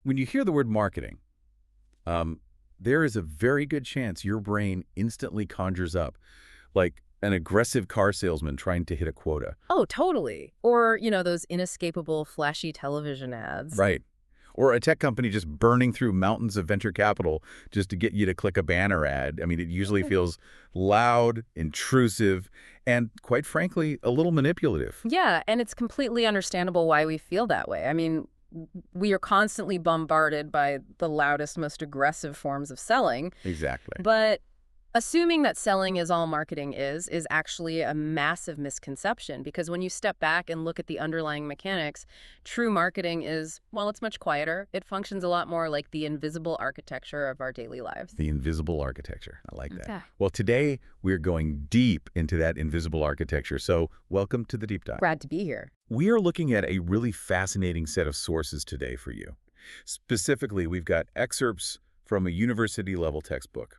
when you hear the word marketing, there is a very good chance your brain instantly conjures up like an aggressive car salesman trying to hit a quota. Oh, totally. Or, those inescapable flashy television ads. Right. Or a tech company just burning through mountains of venture capital just to get you to click a banner ad. I mean, it usually feels loud, intrusive, and quite frankly, a little manipulative. Yeah, and it's completely understandable why we feel that way. I mean, we are constantly bombarded by the loudest, most aggressive forms of selling. Exactly. But assuming that selling is all marketing is actually a massive misconception, because when you step back and look at the underlying mechanics, true marketing is, well, it's much quieter. It functions a lot more like the invisible architecture of our daily lives. The invisible architecture. I like that. Okay. Well, today we're going deep into that invisible architecture. So welcome to the Deep Dive. Glad to be here. We are looking at a really fascinating set of sources today for you. Specifically, we've got excerpts from a university-level textbook.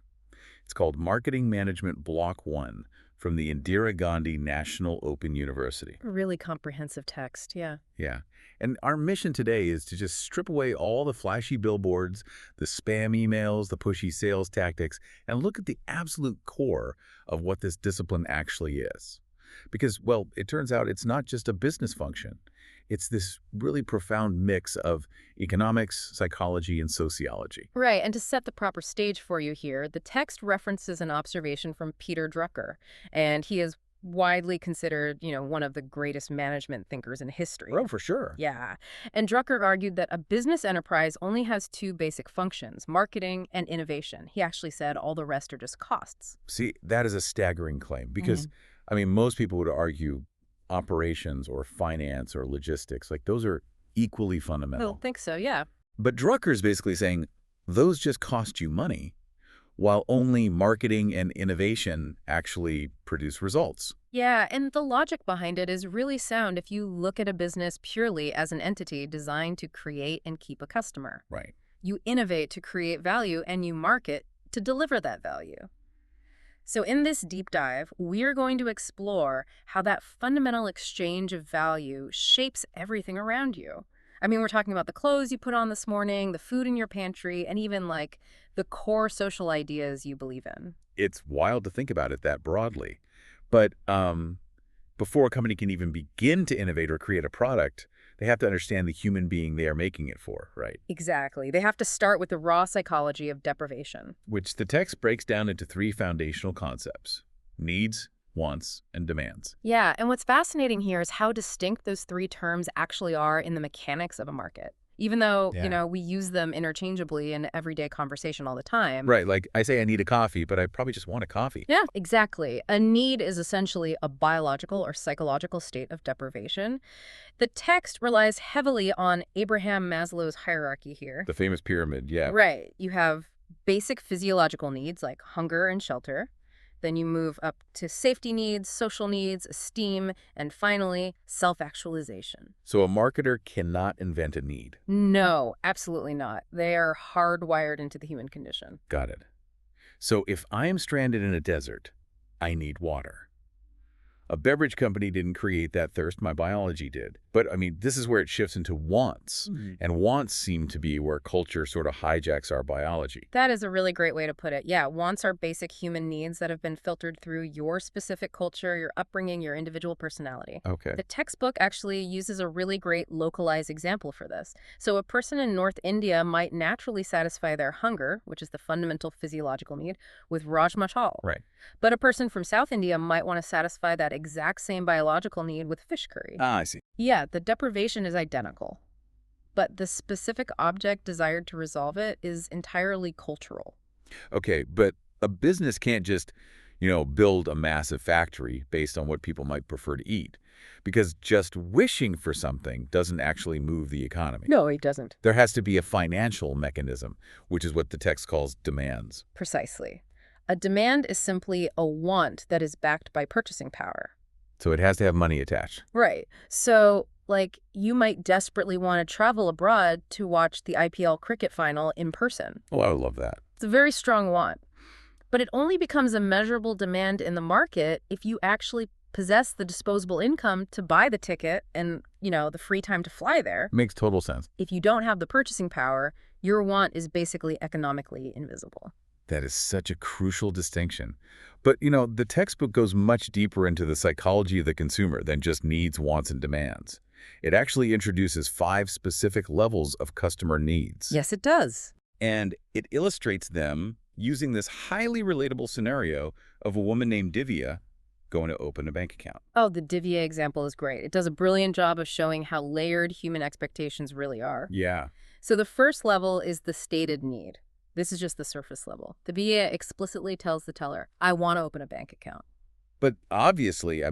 It's called Marketing Management Block 1 from the Indira Gandhi National Open University. A really comprehensive text, yeah. Yeah. And our mission today is to just strip away all the flashy billboards, the spam emails, the pushy sales tactics, and look at the absolute core of what this discipline actually is. Because, well, it turns out it's not just a business function. It's this really profound mix of economics, psychology, and sociology. Right, and to set the proper stage for you here, the text references an observation from Peter Drucker, and he is widely considered, one of the greatest management thinkers in history. Oh, for sure. Yeah, and Drucker argued that a business enterprise only has two basic functions, marketing and innovation. He actually said all the rest are just costs. See, that is a staggering claim because, I mean, most people would argue operations or finance or logistics, like those are equally fundamental. I don't think so, yeah. But Drucker's basically saying those just cost you money, while only marketing and innovation actually produce results. Yeah, and the logic behind it is really sound if you look at a business purely as an entity designed to create and keep a customer. Right. You innovate to create value, and you market to deliver that value. So in this deep dive, we're going to explore how that fundamental exchange of value shapes everything around you. I mean, we're talking about the clothes you put on this morning, the food in your pantry, and even like the core social ideas you believe in. It's wild to think about it that broadly. But before a company can even begin to innovate or create a product, they have to understand the human being they are making it for, right? Exactly. They have to start with the raw psychology of deprivation. Which the text breaks down into three foundational concepts: needs, wants, and demands. Yeah, and what's fascinating here is how distinct those three terms actually are in the mechanics of a market. Even though, we use them interchangeably in everyday conversation all the time. Right, like I say I need a coffee, but I probably just want a coffee. Yeah, exactly. A need is essentially a biological or psychological state of deprivation. The text relies heavily on Abraham Maslow's hierarchy here. The famous pyramid, yeah. Right. You have basic physiological needs like hunger and shelter. Then you move up to safety needs, social needs, esteem, and finally, self-actualization. So a marketer cannot invent a need. No, absolutely not. They are hardwired into the human condition. Got it. So if I am stranded in a desert, I need water. A beverage company didn't create that thirst, my biology did. But, I mean, this is where it shifts into wants. And wants seem to be where culture sort of hijacks our biology. That is a really great way to put it. Yeah, wants are basic human needs that have been filtered through your specific culture, your upbringing, your individual personality. Okay. The textbook actually uses a really great localized example for this. So a person in North India might naturally satisfy their hunger, which is the fundamental physiological need, with Rajma Chawal. Right. But a person from South India might want to satisfy that exact same biological need with fish curry. Ah, I see. Yeah, the deprivation is identical, but the specific object desired to resolve it is entirely cultural. Okay, but a business can't just, build a massive factory based on what people might prefer to eat, because just wishing for something doesn't actually move the economy. No, it doesn't. There has to be a financial mechanism, which is what the text calls demands. Precisely. A demand is simply a want that is backed by purchasing power. So it has to have money attached. Right. So, you might desperately want to travel abroad to watch the IPL cricket final in person. Oh, I would love that. It's a very strong want. But it only becomes a measurable demand in the market if you actually possess the disposable income to buy the ticket and, the free time to fly there. Makes total sense. If you don't have the purchasing power, your want is basically economically invisible. That is such a crucial distinction. But, the textbook goes much deeper into the psychology of the consumer than just needs, wants, and demands. It actually introduces 5 specific levels of customer needs. Yes, it does. And it illustrates them using this highly relatable scenario of a woman named Divya going to open a bank account. Oh, the Divya example is great. It does a brilliant job of showing how layered human expectations really are. Yeah. So the first level is the stated need. This is just the surface level. The VA explicitly tells the teller, I want to open a bank account. But obviously,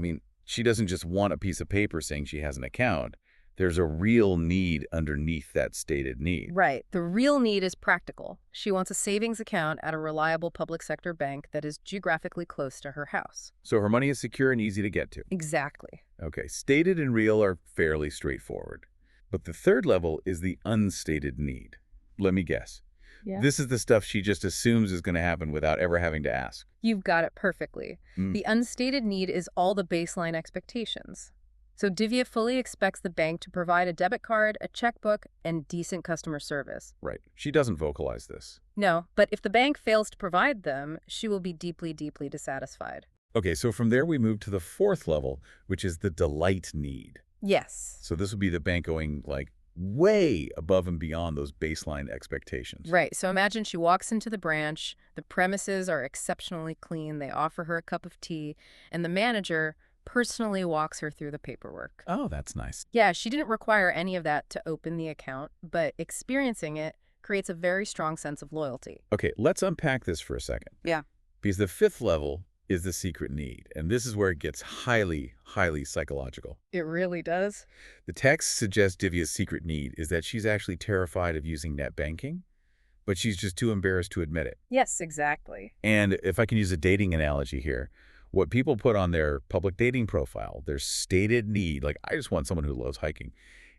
she doesn't just want a piece of paper saying she has an account. There's a real need underneath that stated need. Right. The real need is practical. She wants a savings account at a reliable public sector bank that is geographically close to her house. So her money is secure and easy to get to. Exactly. Okay, stated and real are fairly straightforward. But the third level is the unstated need. Let me guess. Yeah. This is the stuff she just assumes is going to happen without ever having to ask. You've got it perfectly. The unstated need is all the baseline expectations. So Divya fully expects the bank to provide a debit card, a checkbook, and decent customer service. Right. She doesn't vocalize this. No, but if the bank fails to provide them, she will be deeply, deeply dissatisfied. Okay, so from there we move to the fourth level, which is the delight need. Yes. So this would be the bank going way above and beyond those baseline expectations. Right. So imagine she walks into the branch, the premises are exceptionally clean, they offer her a cup of tea, and the manager personally walks her through the paperwork. Oh, that's nice. Yeah, she didn't require any of that to open the account, but experiencing it creates a very strong sense of loyalty. Okay, let's unpack this for a second. Yeah. Because the fifth level is the secret need, and this is where it gets highly, highly psychological. It really does. The text suggests Divya's secret need is that she's actually terrified of using net banking, but she's just too embarrassed to admit it. Yes, exactly. And if I can use a dating analogy here, what people put on their public dating profile, their stated need, like I just want someone who loves hiking,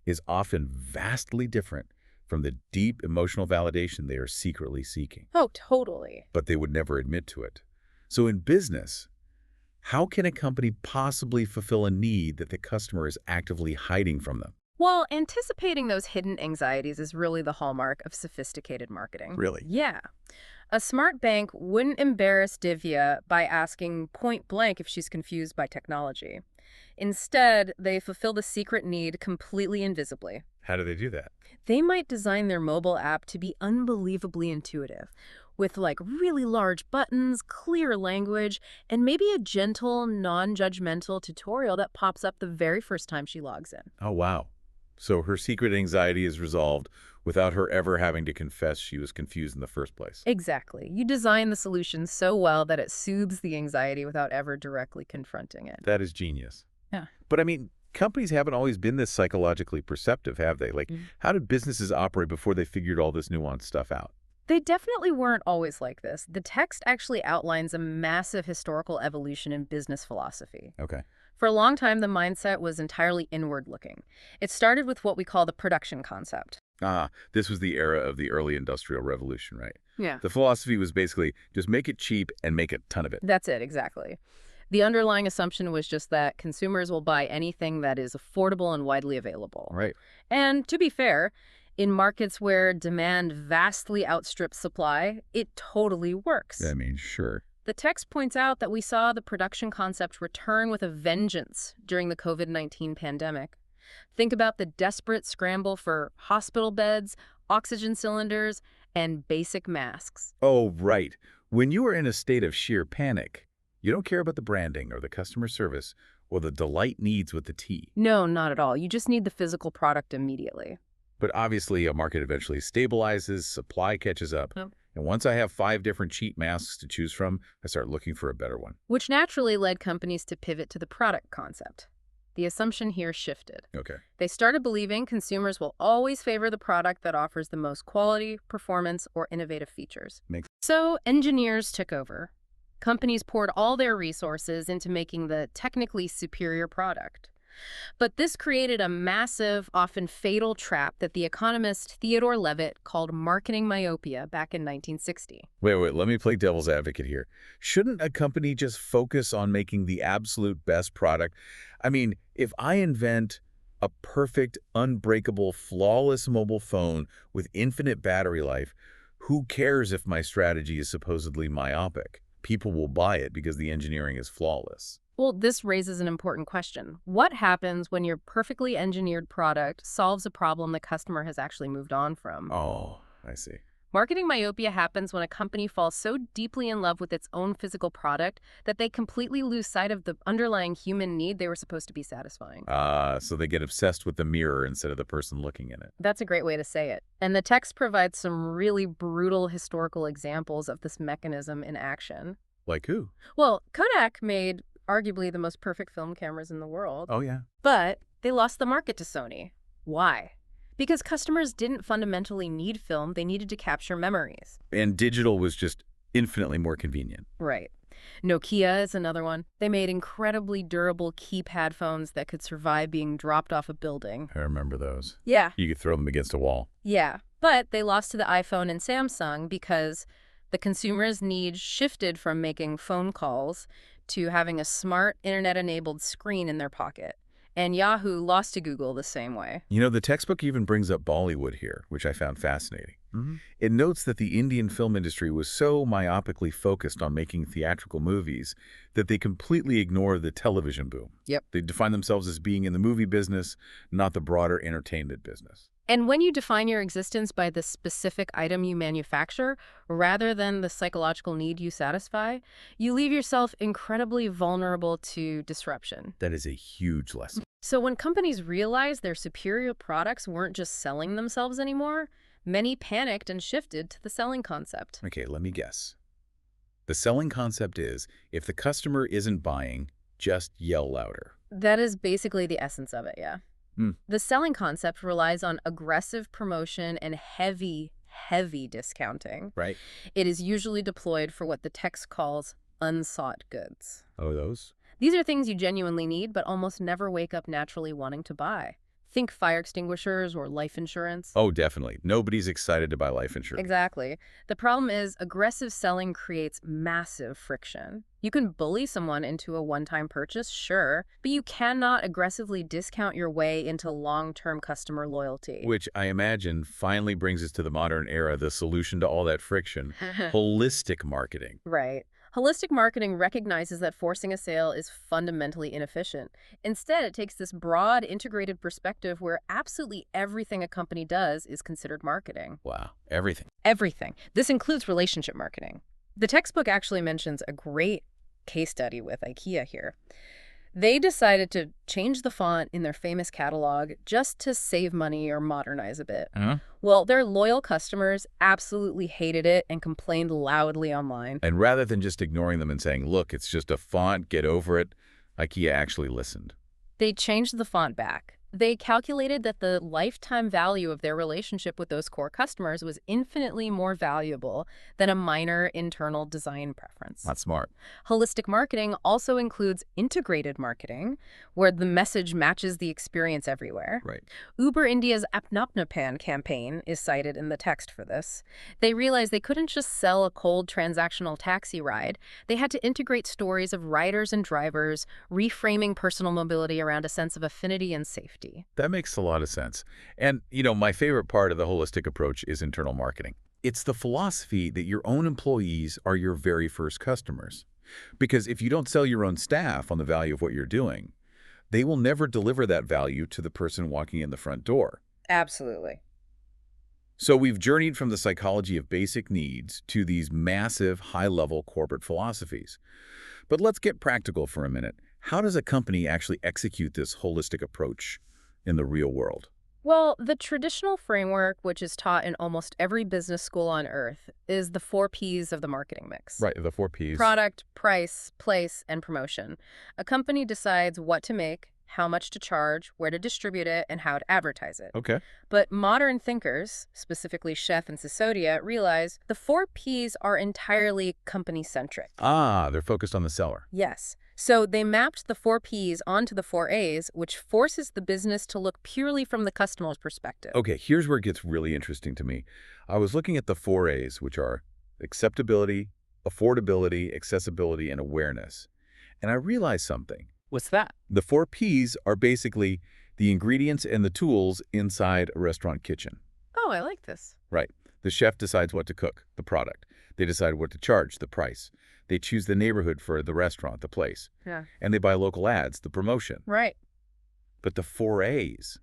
is often vastly different from the deep emotional validation they are secretly seeking. Oh, totally. But they would never admit to it. So in business, how can a company possibly fulfill a need that the customer is actively hiding from them? Well, anticipating those hidden anxieties is really the hallmark of sophisticated marketing. Really? Yeah. A smart bank wouldn't embarrass Divya by asking point blank if she's confused by technology. Instead, they fulfill the secret need completely invisibly. How do they do that? They might design their mobile app to be unbelievably intuitive, with really large buttons, clear language, and maybe a gentle, non-judgmental tutorial that pops up the very first time she logs in. Oh, wow. So her secret anxiety is resolved without her ever having to confess she was confused in the first place. Exactly. You design the solution so well that it soothes the anxiety without ever directly confronting it. That is genius. Yeah. But companies haven't always been this psychologically perceptive, have they? How did businesses operate before they figured all this nuanced stuff out? They definitely weren't always like this. The text actually outlines a massive historical evolution in business philosophy. Okay. For a long time, the mindset was entirely inward-looking. It started with what we call the production concept. This was the era of the early industrial revolution, right? Yeah. The philosophy was basically just make it cheap and make a ton of it. That's it, exactly. The underlying assumption was just that consumers will buy anything that is affordable and widely available. Right. And to be fair, in markets where demand vastly outstrips supply, it totally works. Sure. The text points out that we saw the production concept return with a vengeance during the COVID-19 pandemic. Think about the desperate scramble for hospital beds, oxygen cylinders, and basic masks. Oh, right. When you are in a state of sheer panic, you don't care about the branding or the customer service or the delight needs with the T. No, not at all. You just need the physical product immediately. But obviously, a market eventually stabilizes, supply catches up. Yep. And once I have 5 different cheap masks to choose from, I start looking for a better one. Which naturally led companies to pivot to the product concept. The assumption here shifted. Okay. They started believing consumers will always favor the product that offers the most quality, performance, or innovative features. So engineers took over. Companies poured all their resources into making the technically superior product. But this created a massive, often fatal trap that the economist Theodore Levitt called marketing myopia back in 1960. Wait, let me play devil's advocate here. Shouldn't a company just focus on making the absolute best product? I mean, if I invent a perfect, unbreakable, flawless mobile phone with infinite battery life, who cares if my strategy is supposedly myopic? People will buy it because the engineering is flawless. Well, this raises an important question. What happens when your perfectly engineered product solves a problem the customer has actually moved on from? Oh, I see. Marketing myopia happens when a company falls so deeply in love with its own physical product that they completely lose sight of the underlying human need they were supposed to be satisfying. So they get obsessed with the mirror instead of the person looking in it. That's a great way to say it. And the text provides some really brutal historical examples of this mechanism in action. Like who? Well, Kodak made arguably the most perfect film cameras in the world. Oh, yeah. But they lost the market to Sony. Why? Because customers didn't fundamentally need film, they needed to capture memories. And digital was just infinitely more convenient. Right. Nokia is another one. They made incredibly durable keypad phones that could survive being dropped off a building. I remember those. Yeah. You could throw them against a wall. Yeah. But they lost to the iPhone and Samsung because the consumer's needs shifted from making phone calls to having a smart, internet-enabled screen in their pocket. And Yahoo lost to Google the same way. You know, the textbook even brings up Bollywood here, which I found fascinating. It notes that the Indian film industry was so myopically focused on making theatrical movies that they completely ignore the television boom. Yep. They define themselves as being in the movie business, not the broader entertainment business. And when you define your existence by the specific item you manufacture, rather than the psychological need you satisfy, you leave yourself incredibly vulnerable to disruption. That is a huge lesson. So when companies realized their superior products weren't just selling themselves anymore, many panicked and shifted to the selling concept. Okay, let me guess. The selling concept is, if the customer isn't buying, just yell louder. That is basically the essence of it, yeah. The selling concept relies on aggressive promotion and heavy discounting. Right. It is usually deployed for what the text calls unsought goods. Oh, those? These are things you genuinely need, but almost never wake up naturally wanting to buy. Think fire extinguishers or life insurance. Oh, definitely. Nobody's excited to buy life insurance. Exactly. The problem is aggressive selling creates massive friction. You can bully someone into a one-time purchase, sure, but you cannot aggressively discount your way into long-term customer loyalty. Which I imagine finally brings us to the modern era, the solution to all that friction, holistic marketing. Right. Holistic marketing recognizes that forcing a sale is fundamentally inefficient. Instead, it takes this broad, integrated perspective where absolutely everything a company does is considered marketing. Wow, everything. Everything. This includes relationship marketing. The textbook actually mentions a great case study with IKEA here. They decided to change the font in their famous catalog just to save money or modernize a bit. Well, their loyal customers absolutely hated it and complained loudly online. And rather than just ignoring them and saying, look, it's just a font, get over it, IKEA actually listened. They changed the font back. They calculated that the lifetime value of their relationship with those core customers was infinitely more valuable than a minor internal design preference. Not smart. Holistic marketing also includes integrated marketing, where the message matches the experience everywhere. Right. Uber India's Apnapnapan campaign is cited in the text for this. They realized they couldn't just sell a cold transactional taxi ride. They had to integrate stories of riders and drivers, reframing personal mobility around a sense of affinity and safety. That makes a lot of sense. And, you know, my favorite part of the holistic approach is internal marketing. It's the philosophy that your own employees are your very first customers. Because if you don't sell your own staff on the value of what you're doing, they will never deliver that value to the person walking in the front door. Absolutely. So we've journeyed from the psychology of basic needs to these massive, high-level corporate philosophies. But let's get practical for a minute. How does a company actually execute this holistic approach in the real world? Well, the traditional framework, which is taught in almost every business school on earth, is the 4 Ps of the marketing mix. Right, the 4 Ps. Product, price, place, and promotion. A company decides what to make, how much to charge, where to distribute it, and how to advertise it. Okay. But modern thinkers, specifically Chef and Sisodia, realize the 4 Ps are entirely company-centric. Ah, they're focused on the seller. Yes. So they mapped the 4Ps onto the 4As, which forces the business to look purely from the customer's perspective. Okay, here's where it gets really interesting to me. I was looking at the 4As, which are acceptability, affordability, accessibility, and awareness. And I realized something. What's that? The 4Ps are basically the ingredients and the tools inside a restaurant kitchen. Oh, I like this. Right. The chef decides what to cook, the product. They decide what to charge, the price. They choose the neighborhood for the restaurant, the place. Yeah. And they buy local ads, the promotion. Right. But the 4As,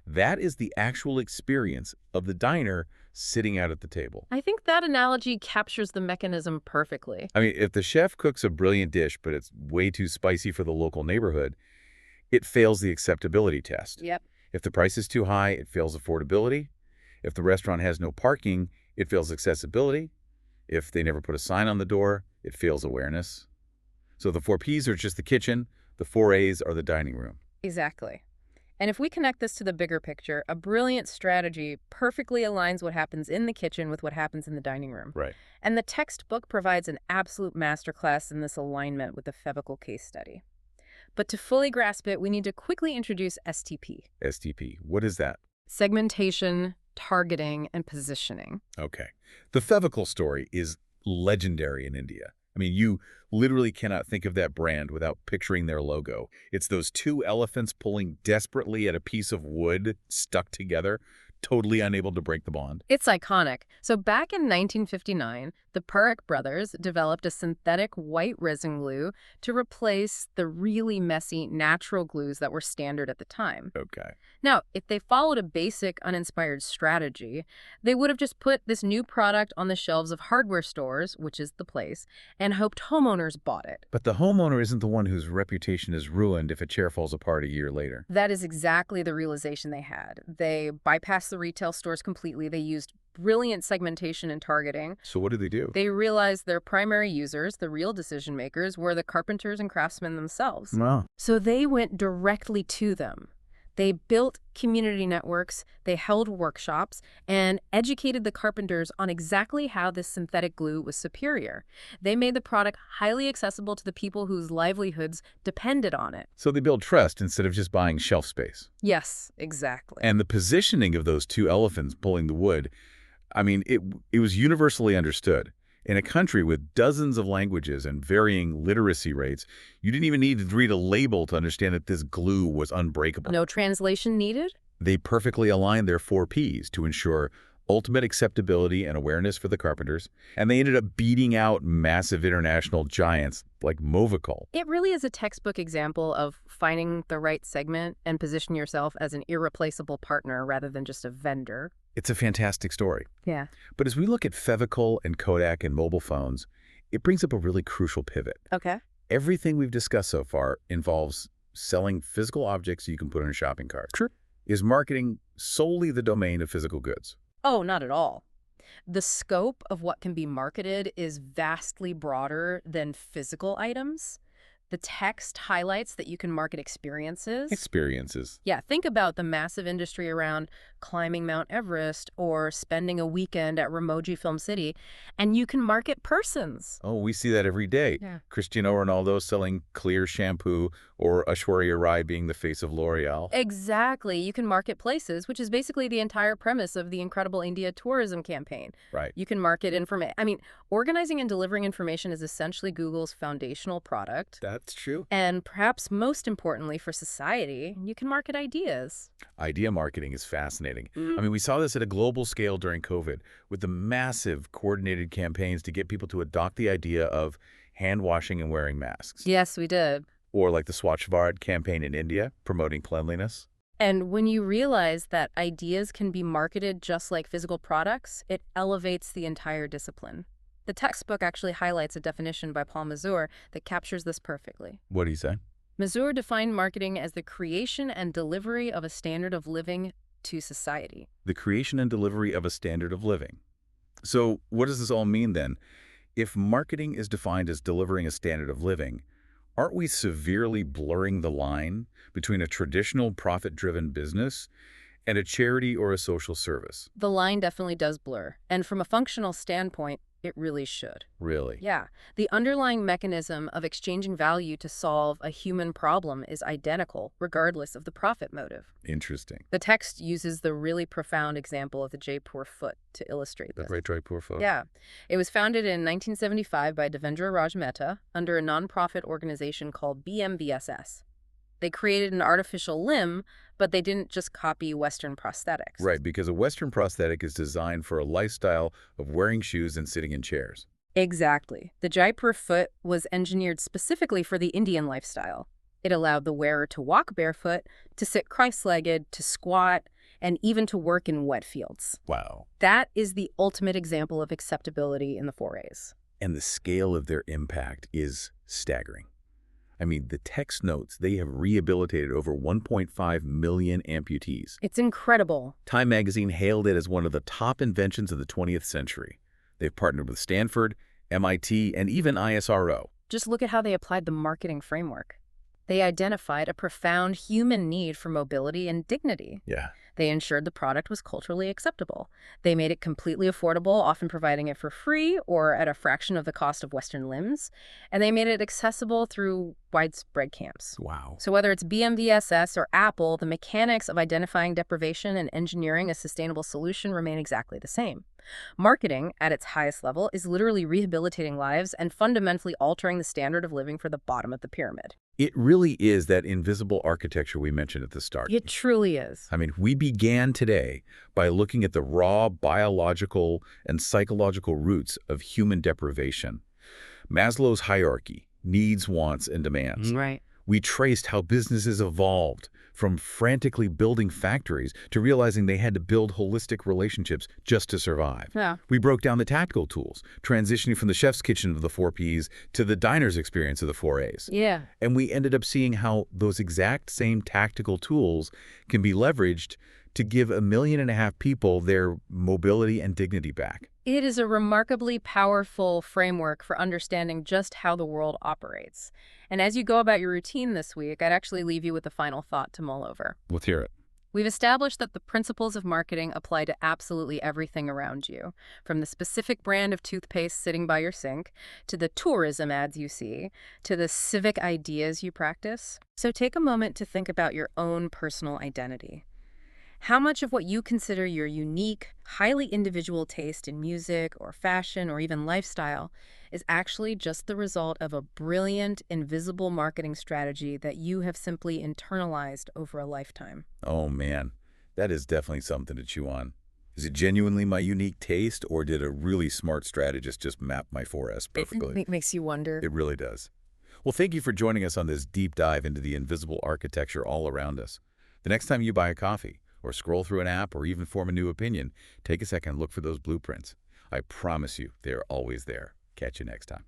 that is the actual experience of the diner sitting out at the table. I think that analogy captures the mechanism perfectly. I mean, if the chef cooks a brilliant dish, but it's way too spicy for the local neighborhood, it fails the acceptability test. Yep. If the price is too high, it fails affordability. If the restaurant has no parking, it fails accessibility. If they never put a sign on the door, it fails awareness. So the 4Ps are just the kitchen, the 4As are the dining room. Exactly. And if we connect this to the bigger picture, a brilliant strategy perfectly aligns what happens in the kitchen with what happens in the dining room. Right. And the textbook provides an absolute masterclass in this alignment with the Fevical case study. But to fully grasp it, we need to quickly introduce STP. STP, what is that? Segmentation, targeting, and positioning. Okay. The Fevical story is legendary in India. I mean, you literally cannot think of that brand without picturing their logo. It's those two elephants pulling desperately at a piece of wood stuck together, totally unable to break the bond. It's iconic. So back in 1959, the Parekh brothers developed a synthetic white resin glue to replace the really messy natural glues that were standard at the time. Okay. Now, if they followed a basic, uninspired strategy, they would have just put this new product on the shelves of hardware stores, which is the place, and hoped homeowners bought it. But the homeowner isn't the one whose reputation is ruined if a chair falls apart a year later. That is exactly the realization they had. They bypassed the retail stores completely. They used brilliant segmentation and targeting. So what do they do? They realized their primary users, the real decision makers, were the carpenters and craftsmen themselves. Wow. So they went directly to them. They built community networks, they held workshops, and educated the carpenters on exactly how this synthetic glue was superior. They made the product highly accessible to the people whose livelihoods depended on it. So they build trust instead of just buying shelf space. Yes, exactly. And the positioning of those two elephants pulling the wood, I mean, it was universally understood. In a country with dozens of languages and varying literacy rates, you didn't even need to read a label to understand that this glue was unbreakable. No translation needed? They perfectly aligned their 4Ps to ensure ultimate acceptability and awareness for the carpenters, and they ended up beating out massive international giants like Movical. It really is a textbook example of finding the right segment and position yourself as an irreplaceable partner rather than just a vendor. It's a fantastic story. Yeah. But as we look at Fevical and Kodak and mobile phones, it brings up a really crucial pivot. Okay. Everything we've discussed so far involves selling physical objects you can put in a shopping cart. Sure. Is marketing solely the domain of physical goods? Oh, not at all. The scope of what can be marketed is vastly broader than physical items. The text highlights that you can market experiences. Experiences. Yeah, think about the massive industry around climbing Mount Everest or spending a weekend at Ramoji Film City, and you can market persons. Oh, we see that every day. Yeah. Cristiano Ronaldo selling clear shampoo or Aishwarya Rai being the face of L'Oreal. Exactly. You can market places, which is basically the entire premise of the Incredible India tourism campaign. Right. You can market information. I mean, organizing and delivering information is essentially Google's foundational product. That's true. And perhaps most importantly for society, you can market ideas. Idea marketing is fascinating. I mean, we saw this at a global scale during COVID with the massive coordinated campaigns to get people to adopt the idea of hand washing and wearing masks. Yes, we did. Or like the Swachh Bharat campaign in India, promoting cleanliness. And when you realize that ideas can be marketed just like physical products, it elevates the entire discipline. The textbook actually highlights a definition by Paul Mazur that captures this perfectly. What do you say? Mazur defined marketing as the creation and delivery of a standard of living to society. The creation and delivery of a standard of living. So what does this all mean then? If marketing is defined as delivering a standard of living, aren't we severely blurring the line between a traditional profit-driven business And a charity or a social service. The line definitely does blur. And from a functional standpoint, it really should. Really? Yeah. The underlying mechanism of exchanging value to solve a human problem is identical, regardless of the profit motive. Interesting. The text uses the really profound example of the Jaipur foot to illustrate this. That's right, Jaipur foot. Yeah. It was founded in 1975 by Devendra Raj Mehta under a nonprofit organization called BMVSS. They created an artificial limb, but they didn't just copy Western prosthetics. Right, because a Western prosthetic is designed for a lifestyle of wearing shoes and sitting in chairs. Exactly. The Jaipur foot was engineered specifically for the Indian lifestyle. It allowed the wearer to walk barefoot, to sit cross-legged, to squat, and even to work in wet fields. Wow. That is the ultimate example of acceptability in the 4As. And the scale of their impact is staggering. I mean, the text notes they have rehabilitated over 1.5 million amputees. It's incredible. Time magazine hailed it as one of the top inventions of the 20th century. They've partnered with Stanford, MIT, and even ISRO. Just look at how they applied the marketing framework. They identified a profound human need for mobility and dignity. Yeah. They ensured the product was culturally acceptable. They made it completely affordable, often providing it for free or at a fraction of the cost of Western limbs. And they made it accessible through widespread camps. Wow. So whether it's BMVSS or Apple, the mechanics of identifying deprivation and engineering a sustainable solution remain exactly the same. Marketing, at its highest level, is literally rehabilitating lives and fundamentally altering the standard of living for the bottom of the pyramid. It really is that invisible architecture we mentioned at the start. It truly is. I mean, we began today by looking at the raw biological and psychological roots of human deprivation. Maslow's hierarchy, needs, wants, and demands. Right. We traced how businesses evolved from frantically building factories to realizing they had to build holistic relationships just to survive. Yeah. We broke down the tactical tools, transitioning from the chef's kitchen of the 4Ps to the diner's experience of the 4As. Yeah. And we ended up seeing how those exact same tactical tools can be leveraged to give 1.5 million people their mobility and dignity back. It is a remarkably powerful framework for understanding just how the world operates. And as you go about your routine this week, I'd actually leave you with a final thought to mull over. Let's hear it. We've established that the principles of marketing apply to absolutely everything around you, from the specific brand of toothpaste sitting by your sink, to the tourism ads you see, to the civic ideas you practice. So take a moment to think about your own personal identity. How much of what you consider your unique, highly individual taste in music or fashion or even lifestyle is actually just the result of a brilliant, invisible marketing strategy that you have simply internalized over a lifetime? Oh man, that is definitely something to chew on. Is it genuinely my unique taste, or did a really smart strategist just map my 4S perfectly? It makes you wonder. It really does. Well, thank you for joining us on this deep dive into the invisible architecture all around us. The next time you buy a coffee, or scroll through an app, or even form a new opinion, take a second and look for those blueprints. I promise you, they're always there. Catch you next time.